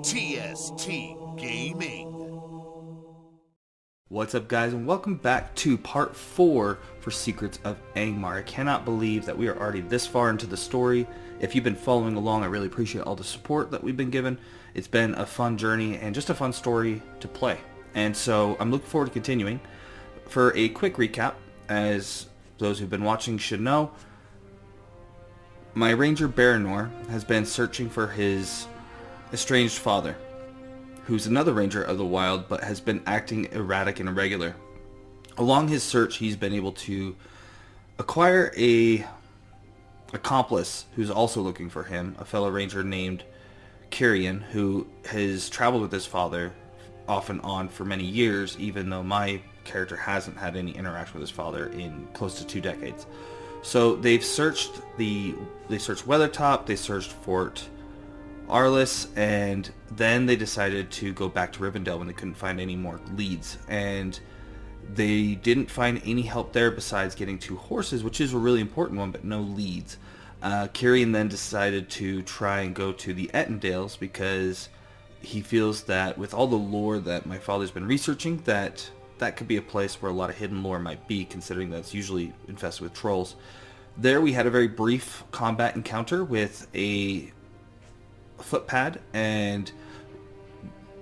TST Gaming. What's up, guys, and welcome back to part 4 for Secrets of Angmar. I cannot believe that we are already this far into the story. If you've been following along, I really appreciate all the support that we've been given. It's been a fun journey and just a fun story to play. And so I'm looking forward to continuing. For a quick recap, as those who've been watching should know, my ranger Baranor has been searching for his estranged father, who's another ranger of the wild but has been acting erratic and irregular. Along his search, he's been able to acquire a accomplice who's also looking for him, a fellow ranger named Kyrian, who has traveled with his father off and on for many years, even though my character hasn't had any interaction with his father in close to 2 decades. So they've searched Weathertop, they searched Fort Arliss, and then they decided to go back to Rivendell when they couldn't find any more leads. And they didn't find any help there besides getting 2 horses, which is a really important one, but no leads. Kyrian then decided to try and go to the Ettendales because he feels that with all the lore that my father's been researching, that could be a place where a lot of hidden lore might be, considering that it's usually infested with trolls. There we had a very brief combat encounter with a footpad, and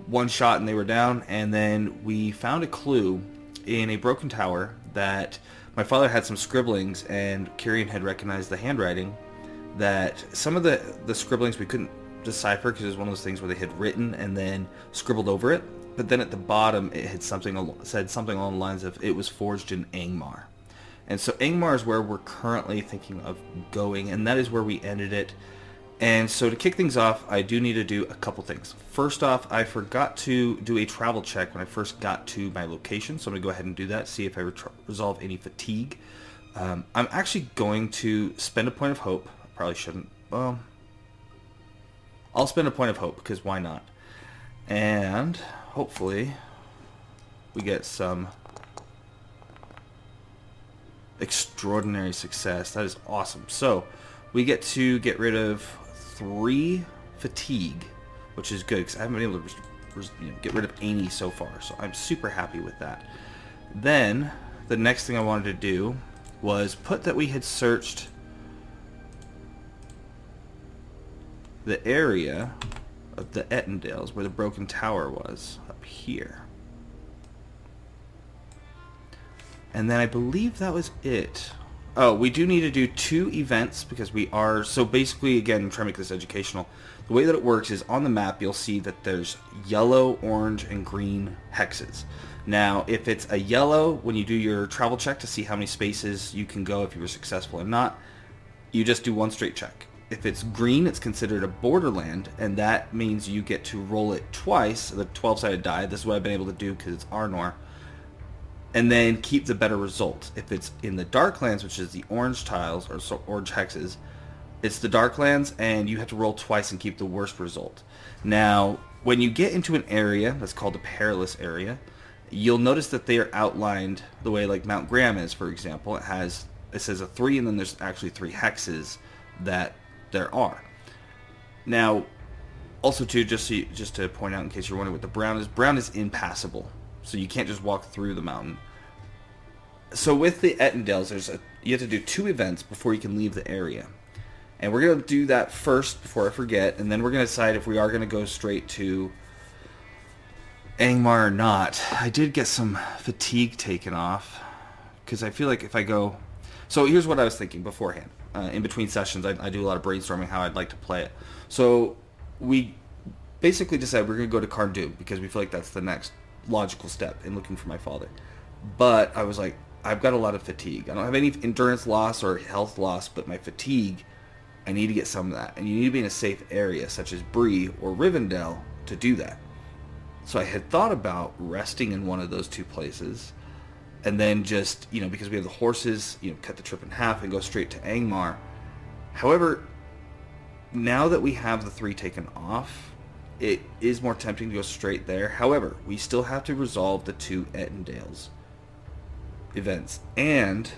one shot and they were down, and then we found a clue in a broken tower that my father had some scribblings, and Kyrian had recognized the handwriting, that some of the scribblings we couldn't decipher because it was one of those things where they had written and then scribbled over it, but then at the bottom it had said something along the lines of it was forged in Angmar. And so Angmar is where we're currently thinking of going, and that is where we ended it. And so to kick things off, I do need to do a couple things. First off, I forgot to do a travel check when I first got to my location, so I'm going to go ahead and do that, see if I resolve any fatigue. I'm actually going to spend a point of hope. I probably shouldn't. Well, I'll spend a point of hope, because why not? And hopefully we get some extraordinary success. That is awesome. So we get to get rid of 3 fatigue, which is good because I haven't been able to get rid of any so far, so I'm super happy with that. Then the next thing I wanted to do was put that we had searched the area of the Ettendales where the broken tower was, up here. And then I believe that was it. Oh, we do need to do 2 events because we are... So basically, again, I'm trying to make this educational. The way that it works is on the map, you'll see that there's yellow, orange, and green hexes. Now, if it's a yellow, when you do your travel check to see how many spaces you can go if you were successful or not, you just do 1 straight check. If it's green, it's considered a borderland, and that means you get to roll it twice, the 12-sided die. This is what I've been able to do because it's Arnor. And then keep the better result. If it's in the Darklands, which is the orange tiles, or orange hexes, it's the Darklands, and you have to roll twice and keep the worst result. Now, when you get into an area that's called a perilous area, you'll notice that they are outlined the way like Mount Graham is, for example. It says a 3, and then there's actually 3 hexes that there are. Now, also too, just to point out in case you're wondering what the brown is impassable. So you can't just walk through the mountain. So with the Ettendales, you have to do 2 events before you can leave the area. And we're going to do that first before I forget, and then we're going to decide if we are going to go straight to Angmar or not. I did get some fatigue taken off, because I feel like if I go... So here's what I was thinking beforehand. In between sessions, I do a lot of brainstorming how I'd like to play it. So we basically decided we're going to go to Cardoon, because we feel like that's the next logical step in looking for my father. But I was like, I've got a lot of fatigue. I don't have any endurance loss or health loss, but my fatigue, I need to get some of that. And you need to be in a safe area, such as Bree or Rivendell, to do that. So I had thought about resting in one of those 2 places, and then just, because we have the horses, cut the trip in half and go straight to Angmar. However, now that we have the 3 taken off, it is more tempting to go straight there. However, we still have to resolve the 2 Ettendales events. And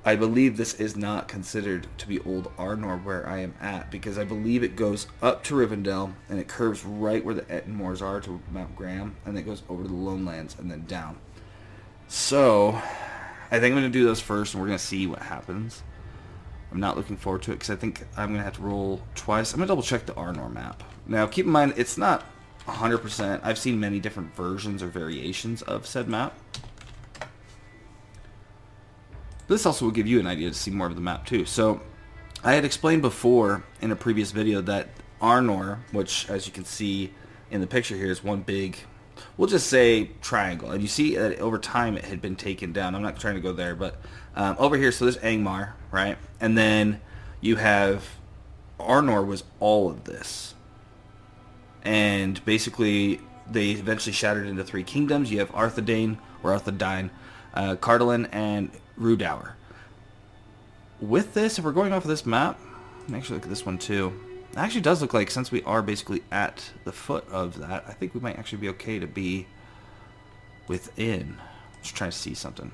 I believe this is not considered to be Old Arnor where I am at, because I believe it goes up to Rivendell and it curves right where the Ettenmoors are to Mount Graham, and it goes over to the Lonelands and then down. So I think I'm going to do those first, and we're going to see what happens. I'm not looking forward to it because I think I'm going to have to roll twice. I'm going to double check the Arnor map. Now keep in mind, it's not 100%. I've seen many different versions or variations of said map. This also will give you an idea to see more of the map too. So I had explained before in a previous video that Arnor, which as you can see in the picture here, is one big, we'll just say triangle. And you see that over time it had been taken down. I'm not trying to go there, but over here, so there's Angmar, right? And then you have Arnor was all of this. And basically they eventually shattered into 3 kingdoms. You have Arthedain, or Arthedain, Cardolan, and Rhudaur. With this, if we're going off of this map, actually look at this one too. It actually does look like, since we are basically at the foot of that, I think we might actually be okay to be within. Just trying to see something.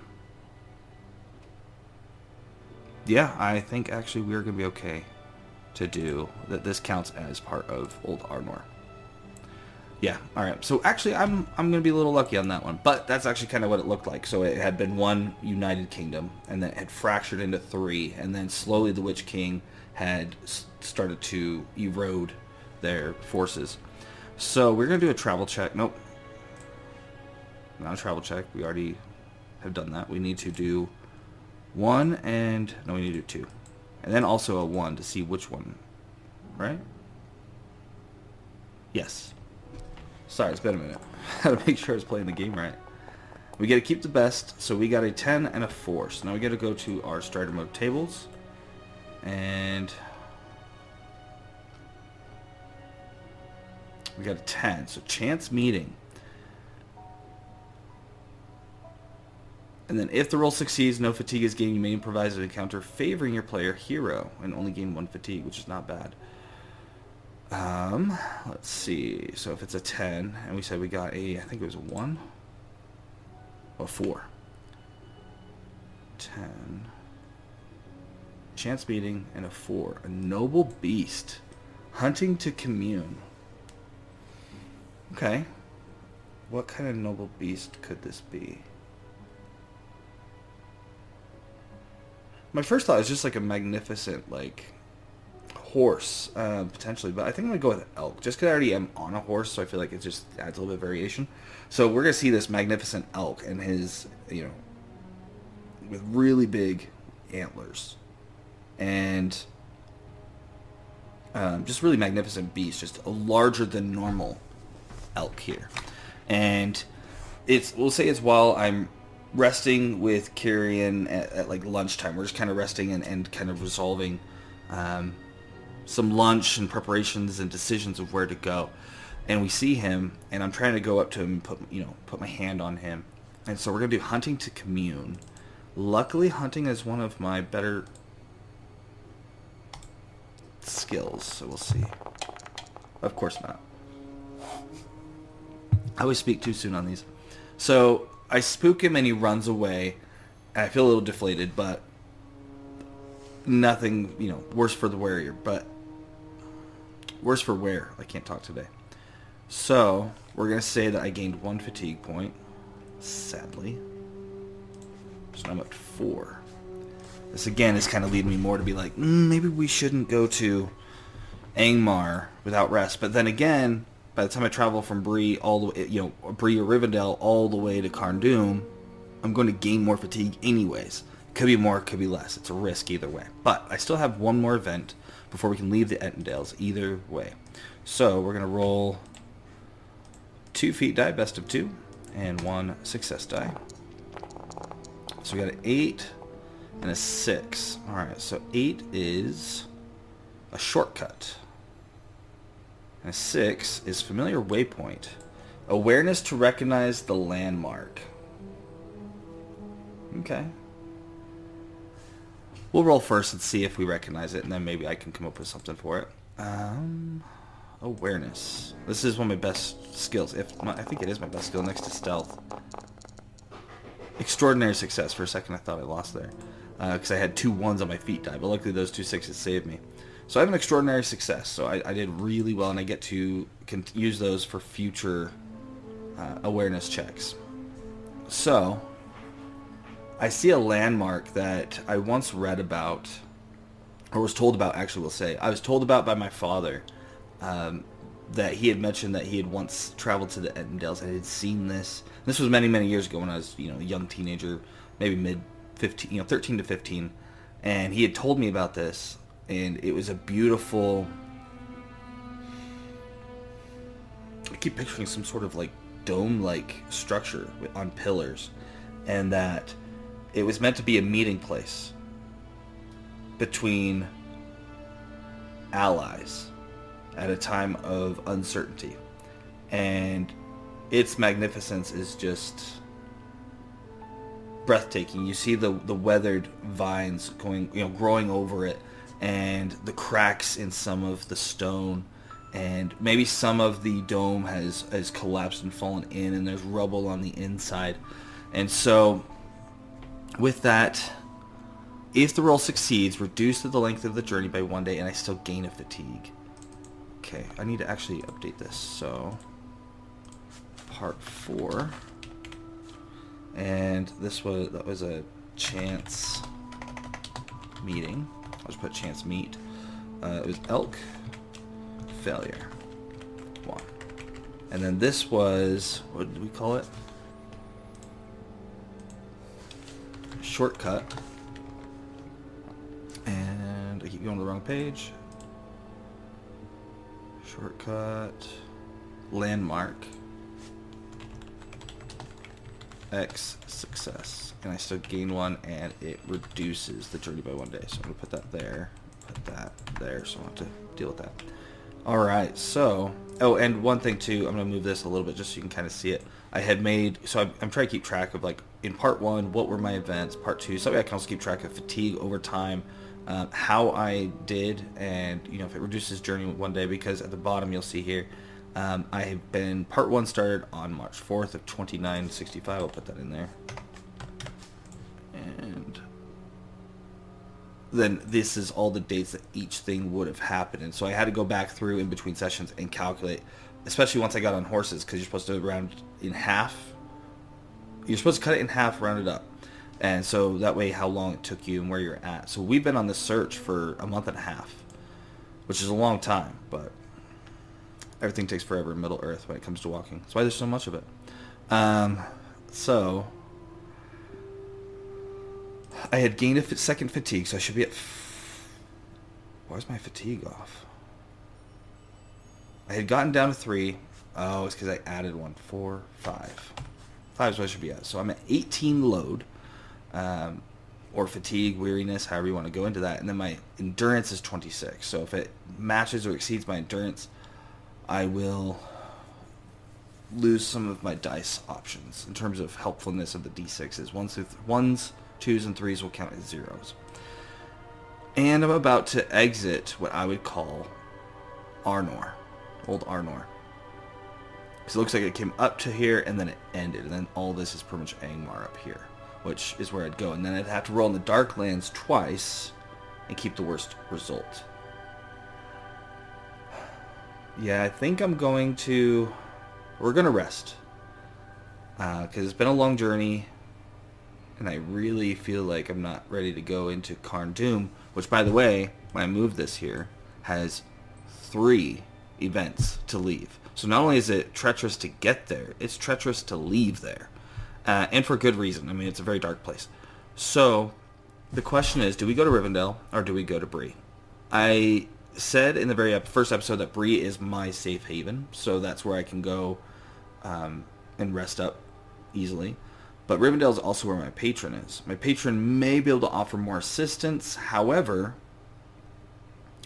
Yeah, I think actually we're going to be okay to do that. This counts as part of Old Arnor. Yeah, alright. So actually I'm going to be a little lucky on that one. But that's actually kind of what it looked like. So it had been one united kingdom, and then it had fractured into 3, and then slowly the Witch King had started to erode their forces. So we're going to do a travel check. Nope. Not a travel check. We already have done that. We need to do 1 and... No, we need to do 2. And then also a 1 to see which one. Right? Yes. Sorry, it's been a minute. I had to make sure I was playing the game right. We got to keep the best. So we got a 10 and a 4. So now we got to go to our starter mode tables. And we got a 10. So chance meeting. And then if the roll succeeds, no fatigue is gained. You may improvise an encounter favoring your player hero and only gain 1 fatigue, which is not bad. Let's see. So if it's a 10, and we said we got a, I think it was a 1? Oh, 4. 10. Chance meeting and a 4. A noble beast. Hunting to commune. Okay. What kind of noble beast could this be? My first thought is just like a magnificent, like, horse, potentially. But I think I'm going to go with elk. Just because I already am on a horse, so I feel like it just adds a little bit of variation. So we're going to see this magnificent elk and his, you know, with really big antlers. And just really magnificent beast. Just a larger than normal elk here. And it's, we'll say it's while I'm resting with Kyrian at like lunchtime. We're just kind of resting and kind of resolving some lunch and preparations and decisions of where to go. And we see him, and I'm trying to go up to him and put my hand on him. And so we're gonna do hunting to commune. Luckily, hunting is one of my better skills, so we'll see. Of course not. I always speak too soon on these. So I spook him and he runs away. And I feel a little deflated, but nothing, worse for the warrior. But worse for wear. I can't talk today. So we're going to say that I gained 1 fatigue point, sadly. So I'm up to 4. This again is kind of leading me more to be like, maybe we shouldn't go to Angmar without rest. But then again, by the time I travel from Bree all the way, Bree or Rivendell all the way to Cardoon, I'm going to gain more fatigue anyways. Could be more, could be less. It's a risk either way. But I still have one more event before we can leave the Ettendales either way. So we're going to roll 2 feat die, best of 2, and 1 success die. So we got an 8 and a 6. Alright, so 8 is a shortcut. And 6 is familiar waypoint. Awareness to recognize the landmark. Okay. We'll roll first and see if we recognize it, and then maybe I can come up with something for it. Awareness. This is one of my best skills. I think it is my best skill next to stealth. Extraordinary success. For a second I thought I lost there. because I had 2 1s on my feat die, but luckily those 2 6s saved me. So I have an extraordinary success, so I did really well, and I get to use those for future awareness checks. So I see a landmark that I once read about, or was told about, actually we'll say. I was told about by my father, that he had mentioned that he had once traveled to the Edendales and had seen this. This was many, many years ago when I was, a young teenager, maybe mid-15, 13 to 15. And he had told me about this, and it was a beautiful... I keep picturing some sort of like dome-like structure on pillars, and that it was meant to be a meeting place between allies at a time of uncertainty. And its magnificence is just breathtaking. You see the weathered vines growing over it, and the cracks in some of the stone, and maybe some of the dome has collapsed and fallen in, and there's rubble on the inside. And so with that, if the roll succeeds, reduce the length of the journey by 1 day, and I still gain a fatigue. Okay, I need to actually update this. So, part 4, and that was a chance meeting. I'll just put chance meet. It was elk failure 1, and then this was, what did we call it? Shortcut. And I keep going to the wrong page. Shortcut, landmark, X success, and I still gain 1, and it reduces the journey by 1 day. So I'm gonna put that there, put that there, so I don't have to deal with that. All right, so and one thing too, I'm gonna move this a little bit just so you can kind of see it. I had made, so I'm trying to keep track of, like, in part 1, what were my events, part 2, so I can also keep track of fatigue over time. How I did, and if it reduces journey 1 day, because at the bottom you'll see here, I have been, part 1 started on March 4th of 2965. I'll put that in there, and then this is all the dates that each thing would have happened. And so I had to go back through in between sessions and calculate, especially once I got on horses, because you're supposed to round in half. You're supposed to cut it in half, round it up. And so that way how long it took you and where you're at. So we've been on this search for a month and a half, which is a long time, but everything takes forever in Middle Earth when it comes to walking. That's why there's so much of it. So I had gained a second fatigue, so I should be at... Where's my fatigue off? I had gotten down to 3. Oh, it's because I added 1. 4, 5. 5 is what I should be at. So I'm at 18 load. Or fatigue, weariness, however you want to go into that. And then my endurance is 26. So if it matches or exceeds my endurance, I will lose some of my dice options in terms of helpfulness of the d6s. 1s, 2s, and 3s will count as 0s. And I'm about to exit what I would call Arnor, old Arnor. So it looks like it came up to here and then it ended, and then all this is pretty much Angmar up here, which is where I'd go. And then I'd have to roll in the Darklands twice and keep the worst result. Yeah, I think I'm going to... We're going to rest. Because it's been a long journey, and I really feel like I'm not ready to go into Karn Doom, which, by the way, when I move this here, has 3 events to leave. So not only is it treacherous to get there, it's treacherous to leave there. And for good reason. I mean, it's a very dark place. So the question is, do we go to Rivendell or do we go to Bree? I said in the very first episode that Bree is my safe haven, so that's where I can go and rest up easily. But Rivendell is also where my patron is. My patron may be able to offer more assistance. However,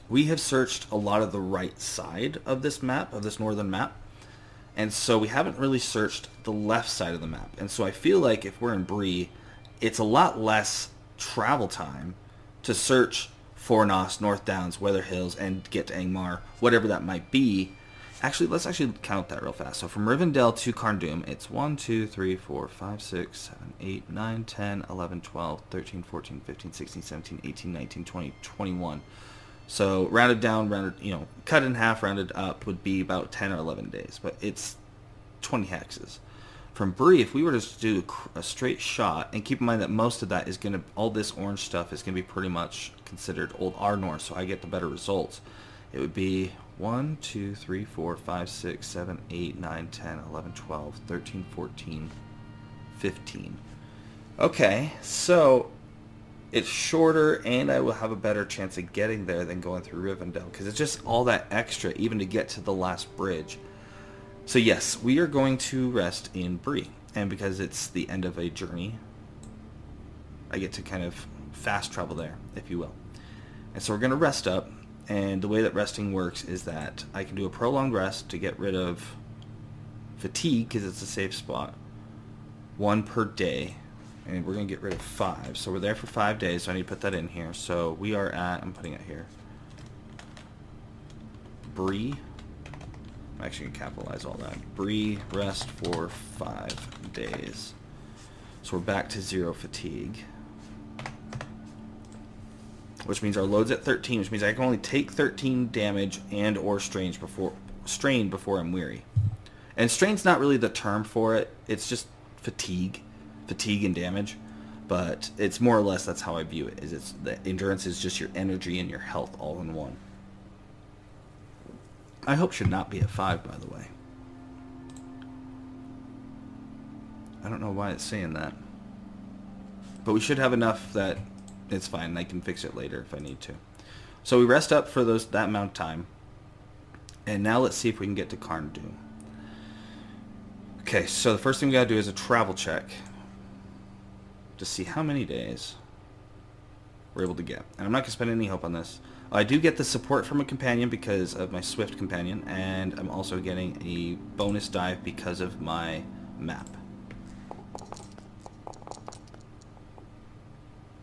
we have searched a lot of the right side of this map, of this northern map. And so we haven't really searched the left side of the map. And so I feel like if we're in Bree, it's a lot less travel time to search Fornos, North Downs, Weather Hills, and get to Angmar, whatever that might be. Actually, let's actually count that real fast. So from Rivendell to Carndum, it's 1, 2, 3, 4, 5, 6, 7, 8, 9, 10, 11, 12, 13, 14, 15, 16, 17, 18, 19, 20, 21. So rounded down, cut in half, rounded up would be about 10 or 11 days. But it's 20 hexes. From Bree, if we were to do a straight shot, and keep in mind that most of that is going to, all this orange stuff is going to be pretty much considered Old Arnor, so I get the better results. It would be 1, 2, 3, 4, 5, 6, 7, 8, 9, 10, 11, 12, 13, 14, 15. Okay, so it's shorter, and I will have a better chance of getting there than going through Rivendell, because it's just all that extra, even to get to the last bridge. So yes, we are going to rest in Bree, and because it's the end of a journey, I get to kind of fast travel there, if you will. And so we're going to rest up, and the way that resting works is that I can do a prolonged rest to get rid of fatigue, because it's a safe spot, 1 per day, and we're going to get rid of 5. So we're there for 5 days, so I need to put that in here. So we are at, I'm putting it here, Bree. I'm actually going to capitalize all that. Bree, rest for 5 days. So we're back to 0 fatigue. Which means our load's at 13, which means I can only take 13 damage and or strain before I'm weary. And strain's not really the term for it. It's just fatigue and damage. But it's more or less that's how I view it. Is it's the endurance is just your energy and your health all in one. I hope should not be at 5, by the way. I don't know why it's saying that. But we should have enough that it's fine. I can fix it later if I need to. So we rest up for that amount of time. And now let's see if we can get to Carndum. Okay, so the first thing we gotta do is a travel check to see how many days we're able to get. And I'm not gonna spend any hope on this. I do get the support from a companion because of my Swift companion, and I'm also getting a bonus dive because of my map.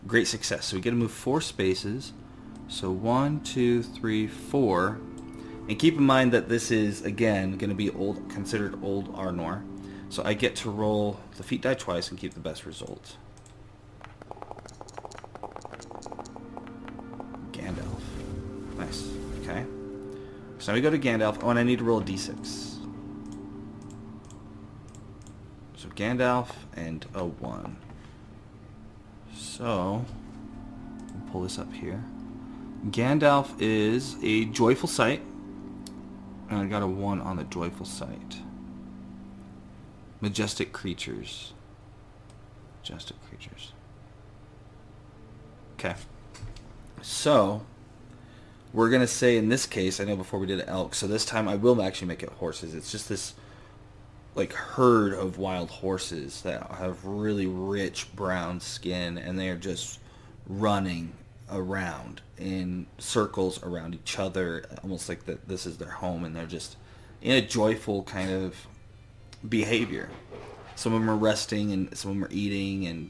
Great success. So we get to move 4 spaces. So 1, 2, 3, 4. And keep in mind that this is, again, going to be considered Old Arnor. So I get to roll the feat die twice and keep the best result. Gandalf. Nice. Okay. So now we go to Gandalf. Oh, and I need to roll a d6. So Gandalf and a 1. So, we'll pull this up here. Gandalf is a joyful sight. And I got a 1 on the joyful sight. Majestic creatures. Majestic creatures. Okay. So, we're going to say in this case, I know before we did elk, so this time I will actually make it horses. It's just this like herd of wild horses that have really rich brown skin, and they are just running around in circles around each other, almost like that this is their home, and they're just in a joyful kind of behavior. Some of them are resting and some of them are eating,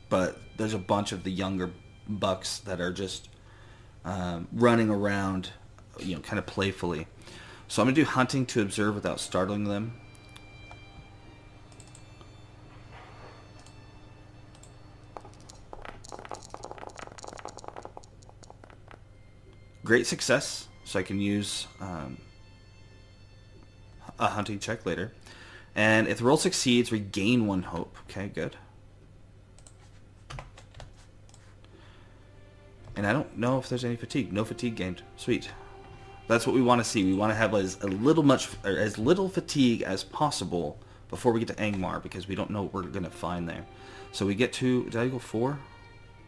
but there's a bunch of the younger bucks that are just running around, kind of playfully. So I'm going to do hunting to observe without startling them. Great success, so I can use a hunting check later. And if the roll succeeds, regain 1 hope. Okay, good. And I don't know if there's any fatigue. No fatigue gained. Sweet. That's what we want to see. We want to have as little fatigue as possible before we get to Angmar, because we don't know what we're going to find there. So we get to, did I go 4?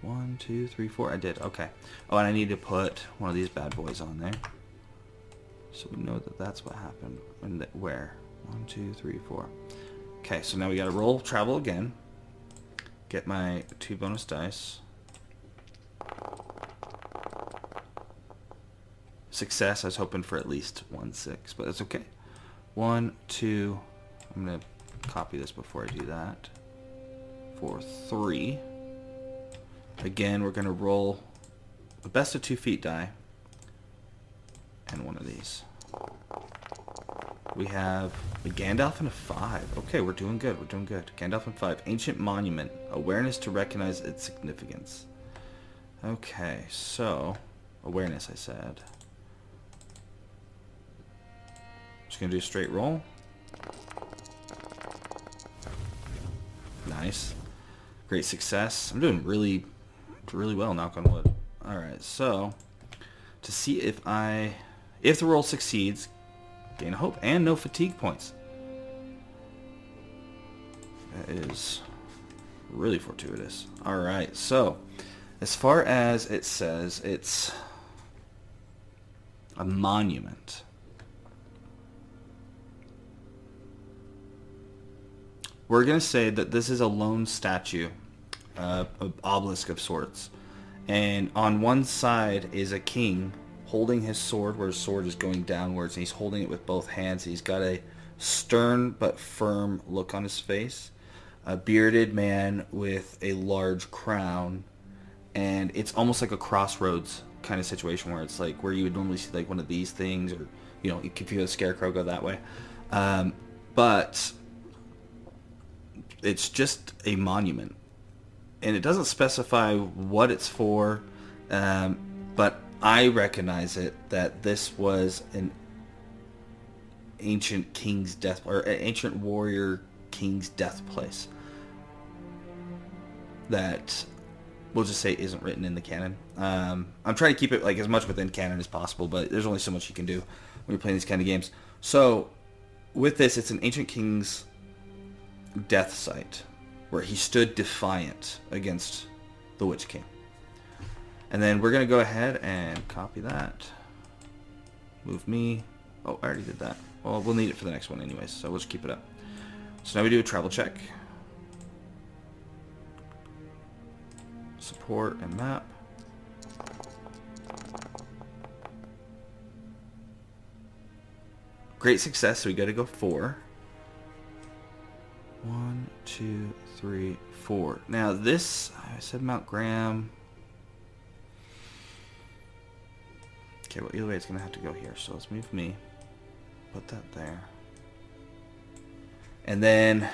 1, 2, 3, 4. I did. Okay. Oh, and I need to put one of these bad boys on there, so we know that that's what happened. And where? 1, 2, 3, 4. Okay. So now we got to roll travel again. Get my 2 bonus dice. Success. I was hoping for at least 1 6, but that's okay. 1, 2. I'm gonna copy this before I do that. For 3. Again, we're going to roll the best of 2 feat die and one of these. We have a Gandalf and a 5. Okay, we're doing good. We're doing good. Gandalf and 5. Ancient Monument. Awareness to recognize its significance. Okay, so... Awareness, I said. Just going to do a straight roll. Nice. Great success. I'm doing really well, knock on wood. Alright, so... To see if the roll succeeds... Gain a hope and no fatigue points. That is really fortuitous. Alright, so as far as it says, it's a monument. We're going to say that this is a lone statue, an obelisk of sorts. And on one side is a king holding his sword, where his sword is going downwards, and he's holding it with both hands. He's got a stern but firm look on his face. A bearded man with a large crown, and it's almost like a crossroads kind of situation where it's like where you would normally see like one of these things, or you know, you could feel a scarecrow go that way. But it's just a monument, and it doesn't specify what it's for, but I recognize it that this was an ancient king's death, or an ancient warrior king's death place that we'll just say isn't written in the canon. I'm trying to keep it like as much within canon as possible, but there's only so much you can do when you're playing these kind of games. So with this, it's an ancient king's death site where he stood defiant against the Witch King. And then we're going to go ahead and copy that. Move me. Oh, I already did that. Well, we'll need it for the next one anyways, so we'll just keep it up. So now we do a travel check. Support and map. Great success, so we got to go 4. 1, 2, 3, 4. Now this, I said Mount Graham. Okay, well, either way, it's going to have to go here. So let's move me. Put that there. And then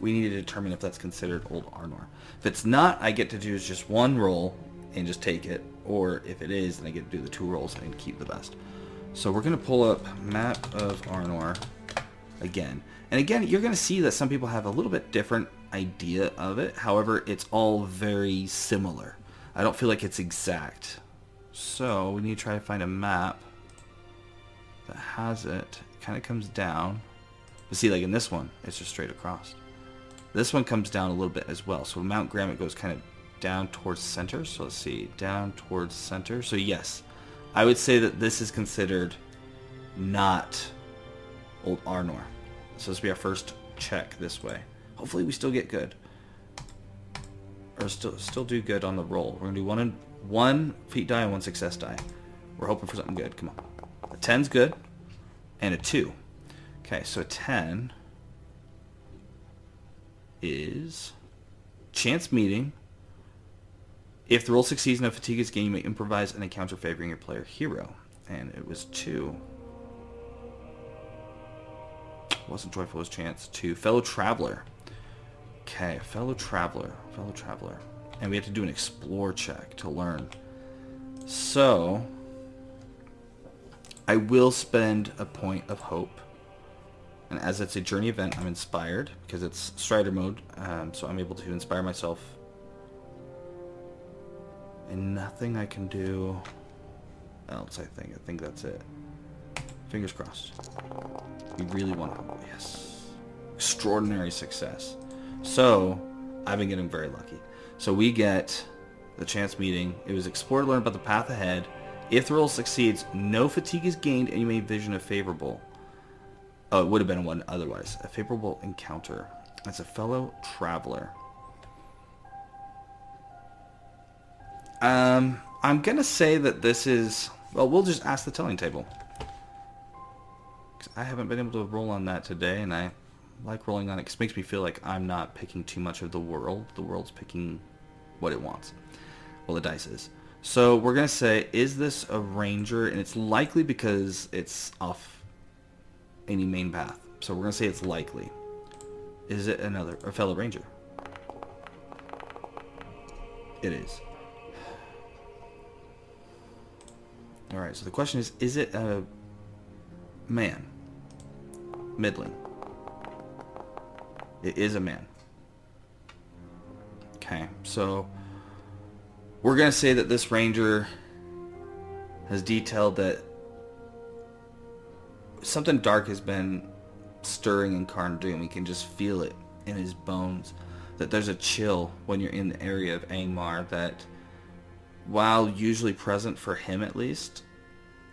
we need to determine if that's considered Old Arnor. If it's not, I get to do just one roll and just take it. Or if it is, then I get to do the 2 rolls and keep the best. So we're going to pull up Map of Arnor again. And again, you're going to see that some people have a little bit different idea of it. However, it's all very similar. I don't feel like it's exact. So we need to try to find a map that has it. It kind of comes down. But see, like in this one, it's just straight across. This one comes down a little bit as well. So Mount Graham, it goes kind of down towards center. So let's see, down towards center. So yes, I would say that this is considered not Old Arnor. So this will be our first check this way. Hopefully we still get good. Or still do good on the roll. We're going to do one feat die and 1 success die. We're hoping for something good. Come on. A 10's good. And a 2. Okay, so a 10 is chance meeting. If the roll succeeds and no fatigue is gained, you may improvise an encounter favoring your player hero. And it was 2. Wasn't joyful as chance. 2. Fellow traveler. Okay, fellow traveler. And we have to do an explore check to learn. So I will spend a point of hope. And as it's a journey event, I'm inspired because it's Strider mode. So I'm able to inspire myself. And nothing I can do else, I think. I think that's it. Fingers crossed. We really want to. Yes. Extraordinary success. So I've been getting very lucky. So we get the chance meeting. It was explore, learn about the path ahead. If the roll succeeds, no fatigue is gained and you may vision a favorable. Oh, it would have been a 1 otherwise. A favorable encounter. That's a fellow traveler. I'm going to say that this is... Well, we'll just ask the telling table. I haven't been able to roll on that today, and I like rolling on it because it makes me feel like I'm not picking too much of the world. The world's picking what it wants. Well, the dice is. So we're going to say, is this a ranger? And it's likely because it's off any main path. So we're going to say it's likely. Is it a fellow ranger? It is. Alright, so the question is it a man? Middling. It is a man. Okay, so we're going to say that this ranger has detailed that something dark has been stirring in Carn Dûm. He can just feel it in his bones. That there's a chill when you're in the area of Angmar that, while usually present for him at least,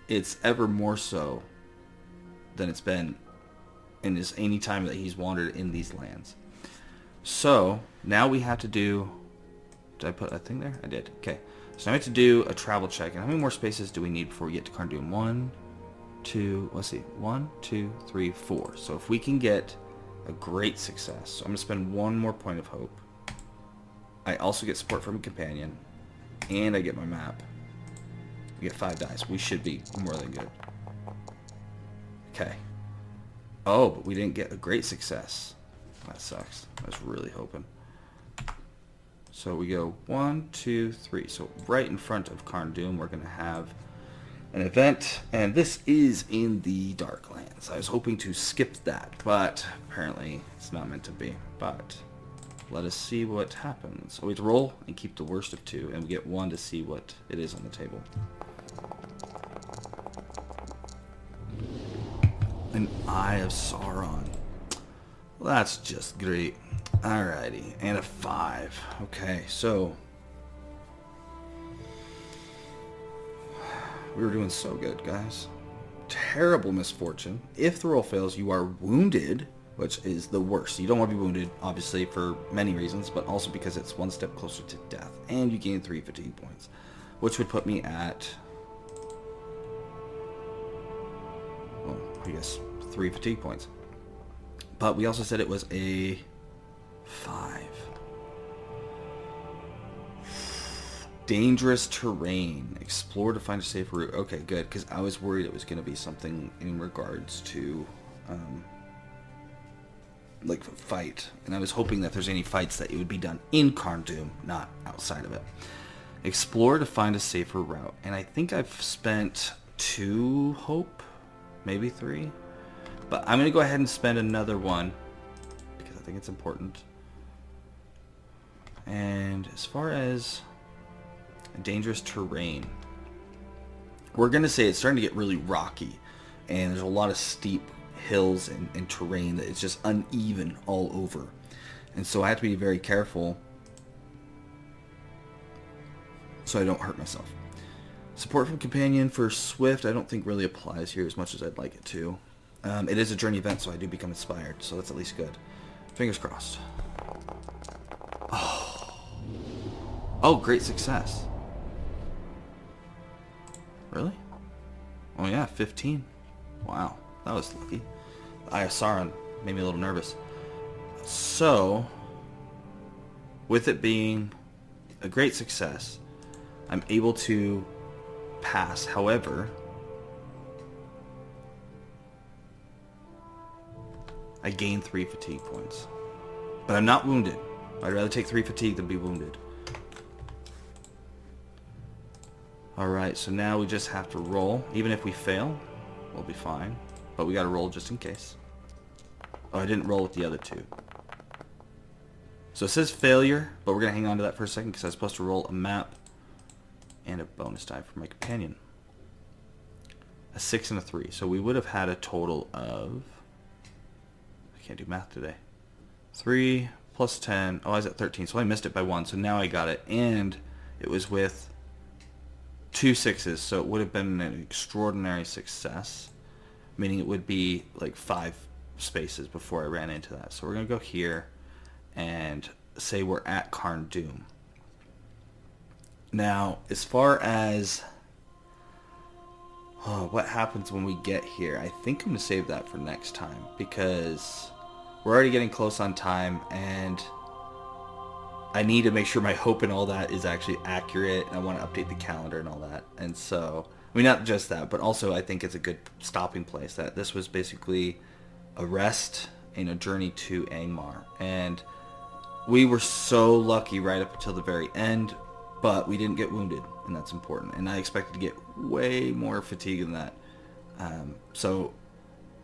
it's ever more so than it's been in any time that he's wandered in these lands. So now we have to do... Did I put a thing there? I did. Okay. So now we have to do a travel check. And how many more spaces do we need before we get to Carn Dûm? 1, 2, let's see. 1, 2, 3, 4. So if we can get a great success. So I'm going to spend one more point of hope. I also get support from a companion. And I get my map. We get 5 dice. We should be more than good. Okay. Oh, but we didn't get a great success. That sucks. I was really hoping. So we go 1, 2, 3. So right in front of Carn Dûm, we're going to have an event. And this is in the Darklands. I was hoping to skip that, but apparently it's not meant to be. But let us see what happens. So we have to roll and keep the worst of 2. And we get 1 to see what it is on the table. An Eye of Sauron. Well, that's just great. Alrighty, and a 5. Okay, so we were doing so good, guys. Terrible misfortune. If the roll fails, you are wounded, which is the worst. You don't want to be wounded, obviously, for many reasons, but also because it's one step closer to death. And you gain 3 fatigue points, which would put me at, well, I guess 3 fatigue points. But we also said it was a 5. Dangerous terrain. Explore to find a safe route. Okay, good, because I was worried it was going to be something in regards to, like, a fight. And I was hoping that if there's any fights that it would be done in Carn Dûm, not outside of it. Explore to find a safer route. And I think I've spent 2 hope, maybe 3. But I'm going to go ahead and spend another 1, because I think it's important. And as far as dangerous terrain, we're going to say it's starting to get really rocky. And there's a lot of steep hills and terrain that it's just uneven all over. And so I have to be very careful so I don't hurt myself. Support from companion for Swift I don't think really applies here as much as I'd like it to. It is a journey event, so I do become inspired, so that's at least good. Fingers crossed. Oh, great success. Really? Oh yeah, 15. Wow, that was lucky. The Eye of Sauron made me a little nervous. So, with it being a great success, I'm able to pass. However, I gain 3 fatigue points. But I'm not wounded. I'd rather take 3 fatigue than be wounded. Alright, so now we just have to roll. Even if we fail, we'll be fine. But we gotta roll just in case. Oh, I didn't roll with the other 2. So it says failure, but we're gonna hang on to that for a second because I was supposed to roll a map and a bonus die for my companion. A 6 and a 3. So we would have had a total of... I can't do math today. 3 plus 10. Oh, I was at 13, so I missed it by 1. So now I got it. And it was with 2 6s, so it would have been an extraordinary success. Meaning it would be like 5 spaces before I ran into that. So we're going to go here and say we're at Carn Dûm. Now, as far as what happens when we get here, I think I'm going to save that for next time because we're already getting close on time and I need to make sure my hope and all that is actually accurate and I want to update the calendar and all that. And so I mean, not just that, but also I think it's a good stopping place. That this was basically a rest and a journey to Angmar, and we were so lucky right up until the very end, but we didn't get wounded, and that's important. And I expected to get way more fatigue than that. So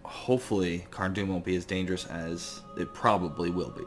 hopefully Carn won't be as dangerous as it probably will be.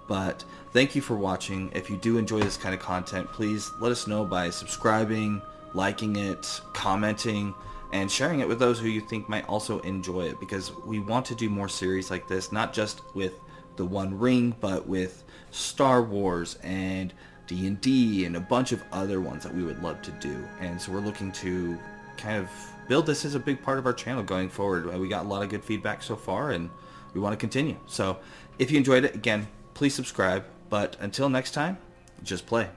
But thank you for watching. If you do enjoy this kind of content, please let us know by subscribing, liking it, commenting, and sharing it with those who you think might also enjoy it, because we want to do more series like this, not just with the One Ring, but with Star Wars and D&D and a bunch of other ones that we would love to do. And so we're looking to kind of build this as a big part of our channel going forward. We got a lot of good feedback so far, and we want to continue. So if you enjoyed it, again, please subscribe. But until next time, just play.